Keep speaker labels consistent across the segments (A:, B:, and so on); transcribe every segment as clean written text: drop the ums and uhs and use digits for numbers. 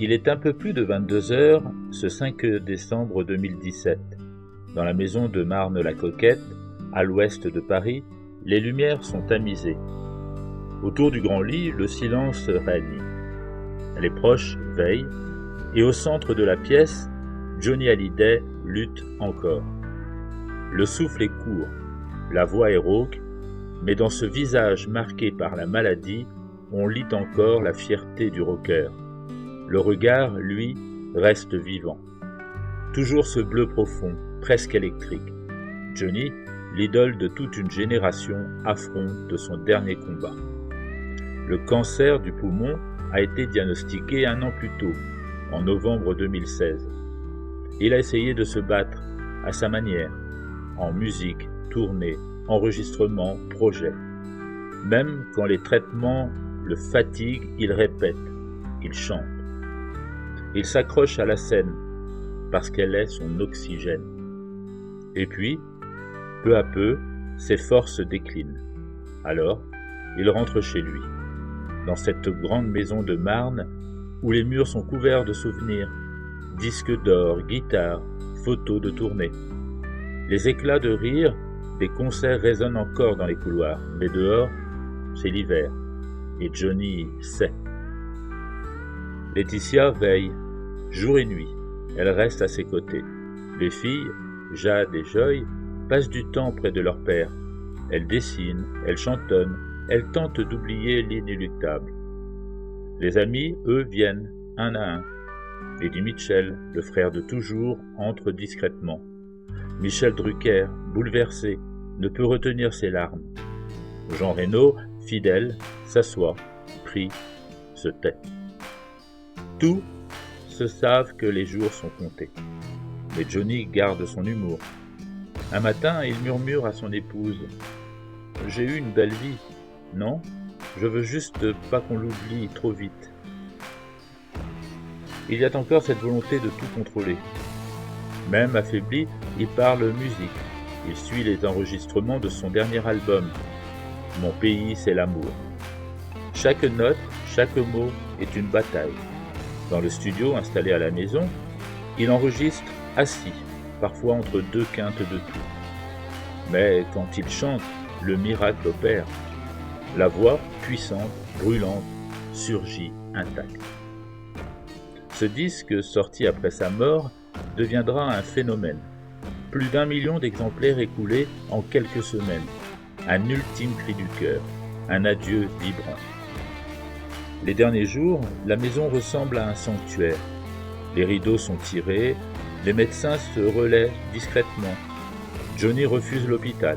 A: Il est un peu plus de 22 heures ce 5 décembre 2017. Dans la maison de Marne-la-Coquette, à l'ouest de Paris, les lumières sont tamisées. Autour du grand lit, le silence règne. Les proches veillent, et au centre de la pièce, Johnny Hallyday lutte encore. Le souffle est court, la voix est rauque, mais dans ce visage marqué par la maladie, on lit encore la fierté du rocker. Le regard, lui, reste vivant. Toujours ce bleu profond, presque électrique. Johnny, l'idole de toute une génération, affronte son dernier combat. Le cancer du poumon a été diagnostiqué 1 an plus tôt, en novembre 2016. Il a essayé de se battre à sa manière, en musique, tournée, enregistrement, projet. Même quand les traitements le fatiguent, il répète, il chante. Il s'accroche à la scène, parce qu'elle est son oxygène. Et puis, peu à peu, ses forces déclinent. Alors, il rentre chez lui, dans cette grande maison de Marne, où les murs sont couverts de souvenirs, disques d'or, guitares, photos de tournée. Les éclats de rire des concerts résonnent encore dans les couloirs, mais dehors, c'est l'hiver, et Johnny sait. Laetitia veille, jour et nuit, elle reste à ses côtés. Les filles, Jade et Joy, passent du temps près de leur père. Elles dessinent, elles chantonnent, elles tentent d'oublier l'inéluctable. Les amis, eux, viennent, un à un. Eddie Mitchell, le frère de toujours, entre discrètement. Michel Drucker, bouleversé, ne peut retenir ses larmes. Jean Reno, fidèle, s'assoit, prie, se tait. Tous se savent que les jours sont comptés. Mais Johnny garde son humour. Un matin, il murmure à son épouse « J'ai eu une belle vie, non ? Je veux juste pas qu'on l'oublie trop vite. » Il y a encore cette volonté de tout contrôler. Même affaibli, il parle musique. Il suit les enregistrements de son dernier album « Mon pays, c'est l'amour ». Chaque note, chaque mot est une bataille. Dans le studio installé à la maison, il enregistre assis, parfois entre 2 quintes de tout. Mais quand il chante, le miracle opère. La voix, puissante, brûlante, surgit intacte. Ce disque, sorti après sa mort, deviendra un phénomène. Plus d'1 million d'exemplaires écoulés en quelques semaines. Un ultime cri du cœur, un adieu vibrant. Les derniers jours, la maison ressemble à un sanctuaire. Les rideaux sont tirés, les médecins se relaient discrètement. Johnny refuse l'hôpital.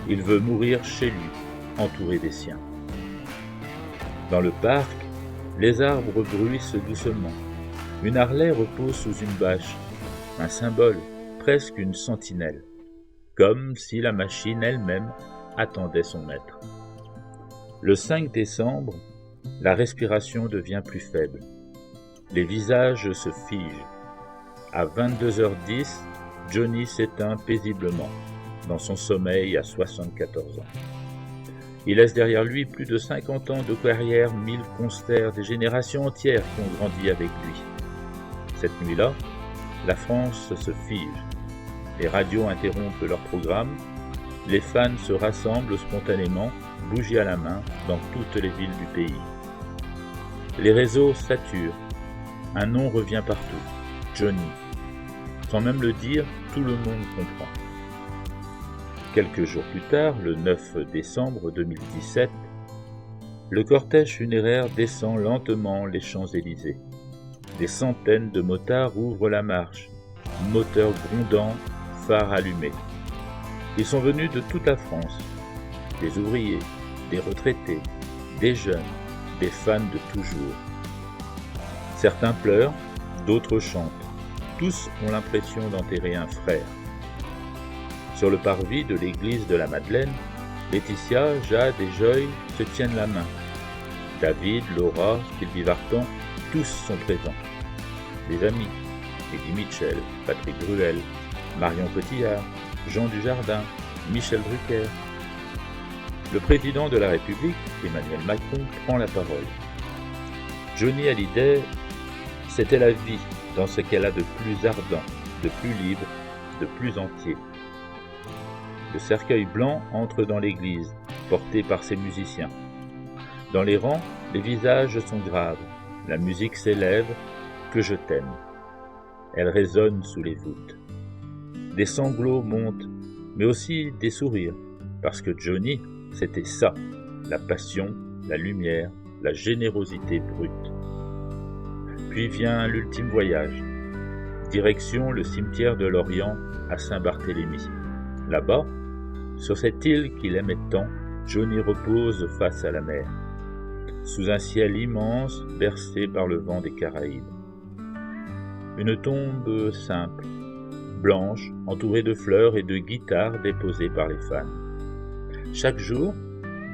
A: Il veut mourir chez lui, entouré des siens. Dans le parc, les arbres bruissent doucement. Une Harley repose sous une bâche, un symbole, presque une sentinelle, comme si la machine elle-même attendait son maître. Le 5 décembre, la respiration devient plus faible. Les visages se figent. À 22h10, Johnny s'éteint paisiblement, dans son sommeil à 74 ans. Il laisse derrière lui plus de 50 ans de carrière, 1000 concerts, des générations entières qui ont grandi avec lui. Cette nuit-là, la France se fige. Les radios interrompent leur programme. Les fans se rassemblent spontanément, bougies à la main, dans toutes les villes du pays. Les réseaux saturent. Un nom revient partout. Johnny. Sans même le dire, tout le monde comprend. Quelques jours plus tard, le 9 décembre 2017, le cortège funéraire descend lentement les Champs-Élysées. Des centaines de motards ouvrent la marche, moteurs grondants, phares allumés. Ils sont venus de toute la France, des ouvriers, des retraités, des jeunes, des fans de toujours. Certains pleurent, d'autres chantent. Tous ont l'impression d'enterrer un frère. Sur le parvis de l'église de la Madeleine, Laetitia, Jade et Joy se tiennent la main. David, Laura, Sylvie Vartan, tous sont présents. Les amis, Eddie Mitchell, Patrick Bruel, Marion Cotillard, Jean Dujardin, Michel Drucker. Le président de la République, Emmanuel Macron, prend la parole. Johnny Hallyday C'était la vie dans ce qu'elle a de plus ardent, de plus libre, de plus entier. Le cercueil blanc entre dans l'église, porté par ses musiciens. Dans les rangs, les visages sont graves, la musique s'élève, que je t'aime. Elle résonne sous les voûtes. Des sanglots montent, mais aussi des sourires, parce que Johnny, c'était ça, la passion, la lumière, la générosité brute. Puis vient l'ultime voyage. Direction le cimetière de l'Orient à Saint-Barthélemy. Là-bas, sur cette île qu'il aimait tant, Johnny repose face à la mer, sous un ciel immense bercé par le vent des Caraïbes. Une tombe simple, blanche, entourée de fleurs et de guitares déposées par les fans. Chaque jour,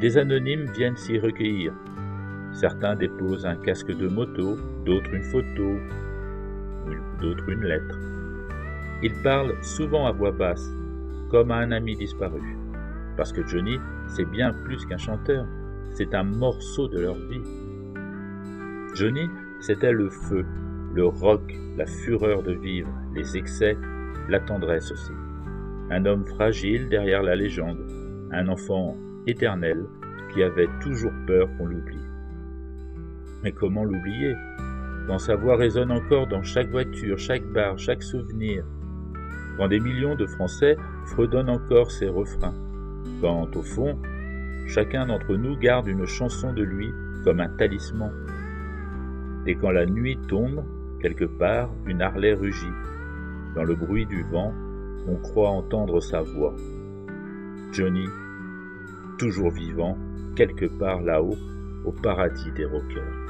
A: des anonymes viennent s'y recueillir. Certains déposent un casque de moto, d'autres une photo, d'autres une lettre. Ils parlent souvent à voix basse, comme à un ami disparu. Parce que Johnny, c'est bien plus qu'un chanteur, c'est un morceau de leur vie. Johnny, c'était le feu, le rock, la fureur de vivre, les excès, la tendresse aussi. Un homme fragile derrière la légende, un enfant éternel qui avait toujours peur qu'on l'oublie. Mais comment l'oublier, quand sa voix résonne encore dans chaque voiture, chaque bar, chaque souvenir, quand des millions de Français fredonnent encore ses refrains, quand, au fond, chacun d'entre nous garde une chanson de lui comme un talisman. Et quand la nuit tombe, quelque part, une Harley rugit. Dans le bruit du vent, on croit entendre sa voix. Johnny, toujours vivant, quelque part là-haut, au paradis des rockers.